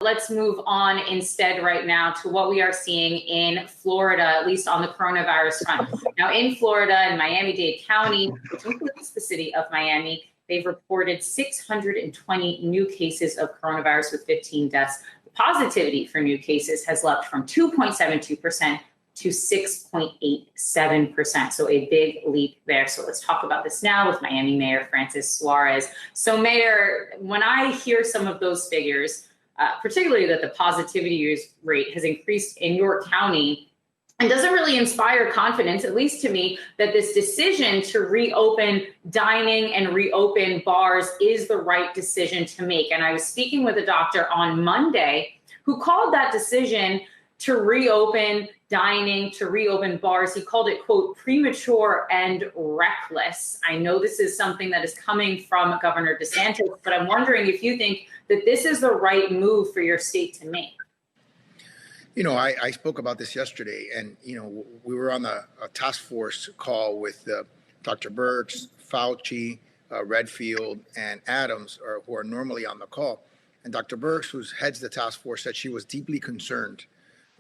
Let's move on instead right now to what we are seeing in Florida, at least on the coronavirus front. Now in Florida, in Miami-Dade County, which includes the city of Miami, they've reported 620 new cases of coronavirus with 15 deaths. The positivity for new cases has leapt from 2.72% to 6.87%. So a big leap there. So let's talk about this now with Miami Mayor Francis Suarez. So Mayor, when I hear some of those figures, particularly that the positivity rate has increased in your county, it doesn't really inspire confidence, at least to me, that this decision to reopen dining and reopen bars is the right decision to make. And I was speaking with a doctor on Monday who called that decision to reopen dining, to reopen bars, he called it, quote, premature and reckless. I know this is something that is coming from Governor DeSantis, but I'm wondering if you think that this is the right move for your state to make. You know, I spoke about this yesterday, and, you know, we were on a task force call with Dr. Birx, Fauci, Redfield, and Adams, who are normally on the call. And Dr. Birx, who heads the task force, said she was deeply concerned,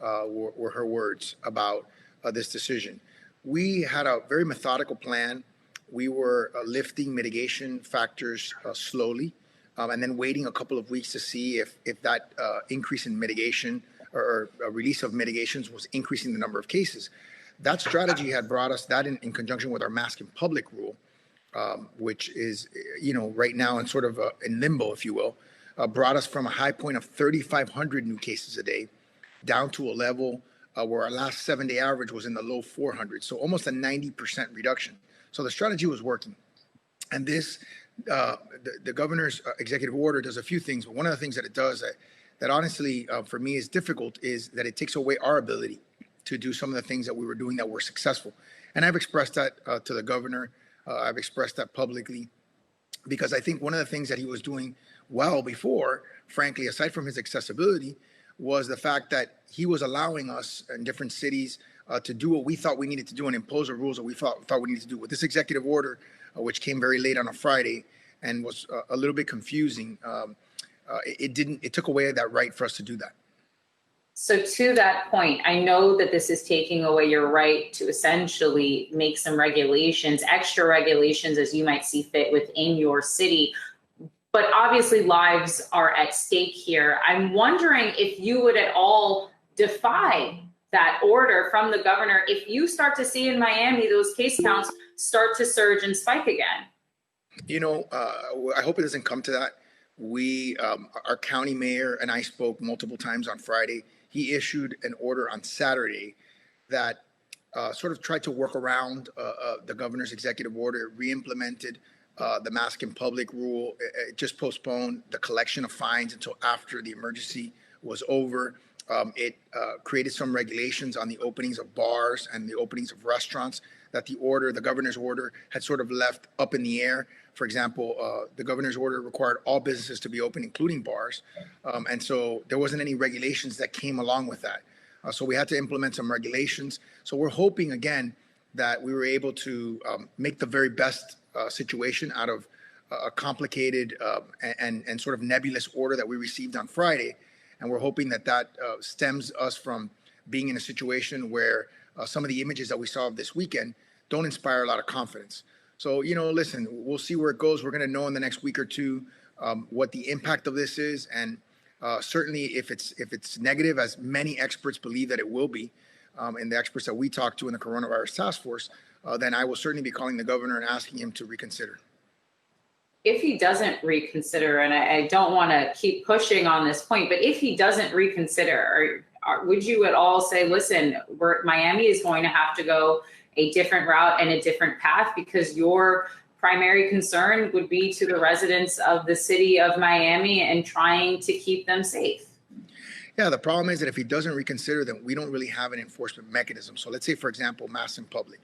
were her words, about this decision. We had a very methodical plan. We were lifting mitigation factors slowly, and then waiting a couple of weeks to see if that increase in mitigation or release of mitigations was increasing the number of cases. That strategy had brought us, that in conjunction with our mask in public rule, which is, you know, right now in sort of in limbo, if you will, brought us from a high point of 3,500 new cases a day down to a level where our last 7-day average was in the low 400s, so almost a 90% reduction. So the strategy was working. And this, the governor's executive order does a few things, but one of the things that it does that honestly for me is difficult is that it takes away our ability to do some of the things that we were doing that were successful. And I've expressed that to the governor. I've expressed that publicly, because I think one of the things that he was doing well before, frankly, aside from his accessibility, was the fact that he was allowing us in different cities to do what we thought we needed to do and impose the rules that we thought we needed to do. With this executive order, which came very late on a Friday and was a little bit confusing, it took away that right for us to do that. So to that point, I know that this is taking away your right to essentially make some regulations, extra regulations, as you might see fit within your city. But obviously lives are at stake here. I'm wondering if you would at all defy that order from the governor if you start to see in Miami those case counts start to surge and spike again. You know, I hope it doesn't come to that. Our county mayor and I spoke multiple times on Friday. He issued an order on Saturday that sort of tried to work around the governor's executive order, re-implemented the mask in public rule. It just postponed the collection of fines until after the emergency was over. It created some regulations on the openings of bars and the openings of restaurants that the governor's order had sort of left up in the air. For example, the governor's order required all businesses to be open, including bars. And so there wasn't any regulations that came along with that. So we had to implement some regulations. So we're hoping, again, that we were able to make the very best situation out of a complicated and sort of nebulous order that we received on Friday. And we're hoping that stems us from being in a situation where some of the images that we saw this weekend don't inspire a lot of confidence. So, you know, listen, we'll see where it goes. We're going to know in the next week or two what the impact of this is. And certainly if it's negative, as many experts believe that it will be, and the experts that we talked to in the coronavirus task force, then I will certainly be calling the governor and asking him to reconsider. If he doesn't reconsider, and I don't want to keep pushing on this point, but if he doesn't reconsider, would you at all say, listen, Miami is going to have to go a different route and a different path, because your primary concern would be to the residents of the city of Miami and trying to keep them safe? Yeah, the problem is that if he doesn't reconsider, then we don't really have an enforcement mechanism. So let's say, for example, masks in public.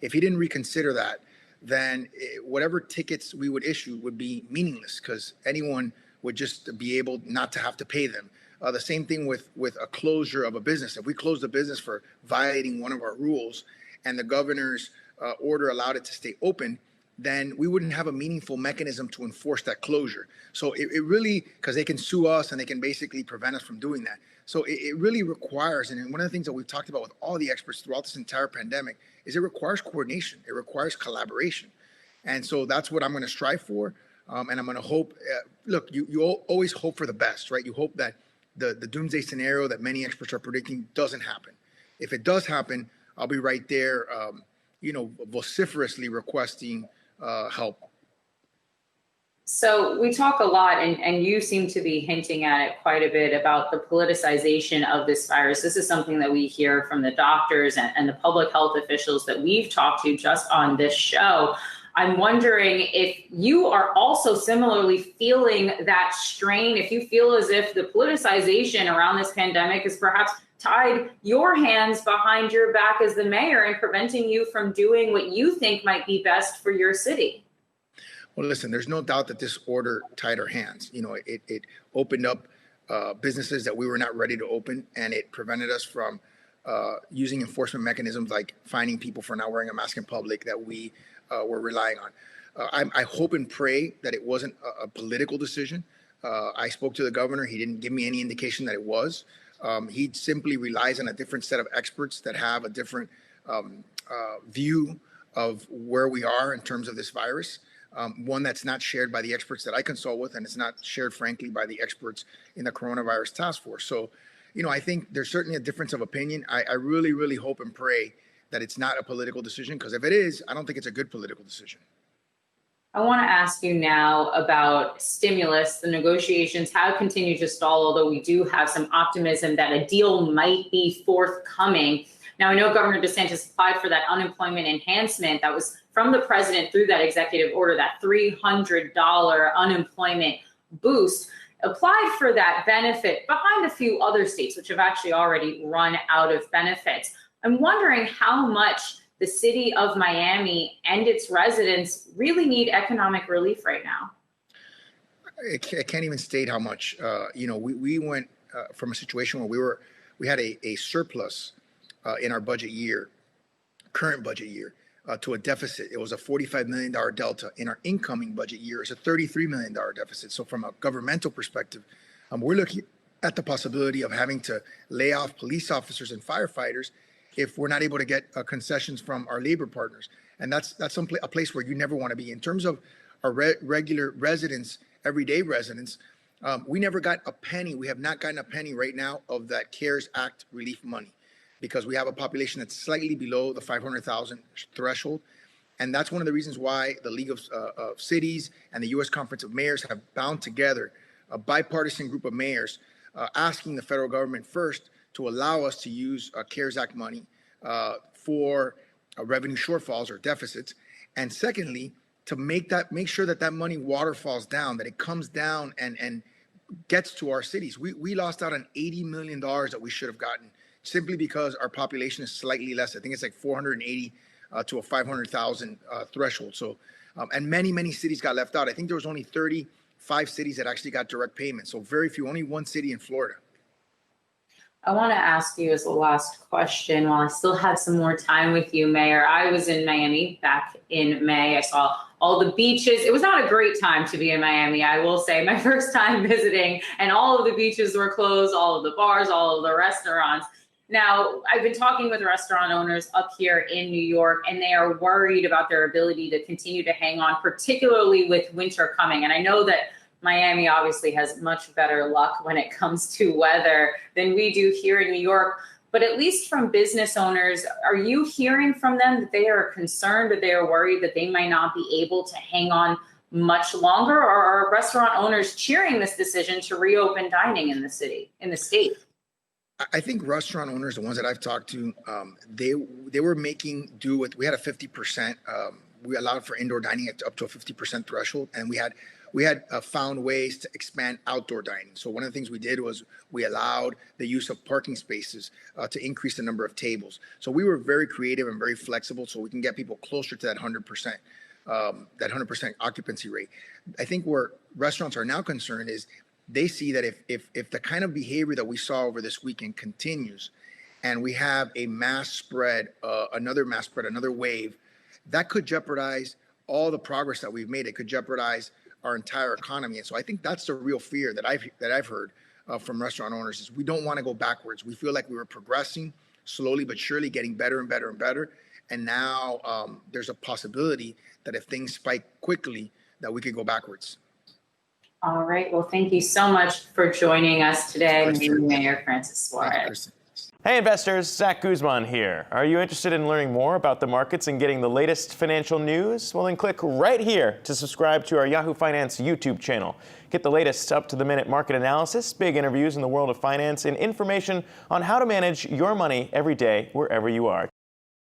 If he didn't reconsider that, then whatever tickets we would issue would be meaningless, because anyone would just be able not to have to pay them. The same thing with a closure of a business. If we closed a business for violating one of our rules and the governor's order allowed it to stay open, then we wouldn't have a meaningful mechanism to enforce that closure. So it really, because they can sue us and they can basically prevent us from doing that. So it really requires, and one of the things that we've talked about with all the experts throughout this entire pandemic, is it requires coordination. It requires collaboration. And so that's what I'm going to strive for. And I'm going to hope, look, you always hope for the best, right? You hope that the doomsday scenario that many experts are predicting doesn't happen. If it does happen, I'll be right there, vociferously requesting help. So we talk a lot, and you seem to be hinting at it quite a bit, about the politicization of this virus. This is something that we hear from the doctors and the public health officials that we've talked to just on this show. I'm wondering if you are also similarly feeling that strain, if you feel as if the politicization around this pandemic has perhaps tied your hands behind your back as the mayor and preventing you from doing what you think might be best for your city. Well, listen, there's no doubt that this order tied our hands. It opened up businesses that we were not ready to open, and it prevented us from using enforcement mechanisms like fining people for not wearing a mask in public that we were relying on. I hope and pray that it wasn't a political decision. I spoke to the governor. He didn't give me any indication that it was. He simply relies on a different set of experts that have a different view of where we are in terms of this virus. One that's not shared by the experts that I consult with, and it's not shared, frankly, by the experts in the coronavirus task force. So, I think there's certainly a difference of opinion. I really, really hope and pray that it's not a political decision, because if it is, I don't think it's a good political decision. I want to ask you now about stimulus. The negotiations have continued to stall, although we do have some optimism that a deal might be forthcoming. Now, I know Governor DeSantis applied for that unemployment enhancement that was from the president through that executive order, that $300 unemployment boost, applied for that benefit behind a few other states, which have actually already run out of benefits. I'm wondering how much the city of Miami and its residents really need economic relief right now. I can't even state how much. We went from a situation where we had a surplus in our budget year, current budget year, to a deficit. It was a $45 million delta. In our incoming budget year, it's a $33 million deficit. So from a governmental perspective, we're looking at the possibility of having to lay off police officers and firefighters if we're not able to get concessions from our labor partners. And that's a place where you never want to be. In terms of our regular residents, everyday residents, we never got a penny. We have not gotten a penny right now of that CARES Act relief money, because we have a population that's slightly below the 500,000 threshold. And that's one of the reasons why the League of Cities and the U.S. Conference of Mayors have bound together a bipartisan group of mayors asking the federal government first to allow us to use CARES Act money for revenue shortfalls or deficits. And secondly, to make sure that money waterfalls down, that it comes down and gets to our cities. We lost out on $80 million that we should have gotten, simply because our population is slightly less. I think it's like 480 to a 500,000 threshold. So, and many cities got left out. I think there was only 35 cities that actually got direct payments. So very few, only one city in Florida. I want to ask you as the last question, while I still have some more time with you, Mayor. I was in Miami back in May. I saw all the beaches. It was not a great time to be in Miami, I will say. My first time visiting, and all of the beaches were closed, all of the bars, all of the restaurants. Now, I've been talking with restaurant owners up here in New York, and they are worried about their ability to continue to hang on, particularly with winter coming. And I know that Miami obviously has much better luck when it comes to weather than we do here in New York. But at least from business owners, are you hearing from them that they are concerned, that they are worried that they might not be able to hang on much longer? Or are restaurant owners cheering this decision to reopen dining in the city, in the state? I think restaurant owners, the ones that I've talked to, they were making do with, we had a 50%, we allowed for indoor dining up to a 50% threshold, and we had found ways to expand outdoor dining. So one of the things we did was we allowed the use of parking spaces to increase the number of tables. So we were very creative and very flexible, so we can get people closer to that 100% occupancy rate. I think where restaurants are now concerned is they see that if the kind of behavior that we saw over this weekend continues, and we have a mass spread, another wave, that could jeopardize all the progress that we've made, it could jeopardize our entire economy. And so I think that's the real fear that I've heard from restaurant owners is we don't want to go backwards. We feel like we were progressing slowly but surely, getting better and better and better. And now there's a possibility that if things spike quickly, that we could go backwards. All right. Well, thank you so much for joining us today, Mayor Francis Suarez. Hey investors, Zach Guzman here. Are you interested in learning more about the markets and getting the latest financial news? Well, then click right here to subscribe to our Yahoo Finance YouTube channel. Get the latest up-to-the-minute market analysis, big interviews in the world of finance, and information on how to manage your money every day wherever you are.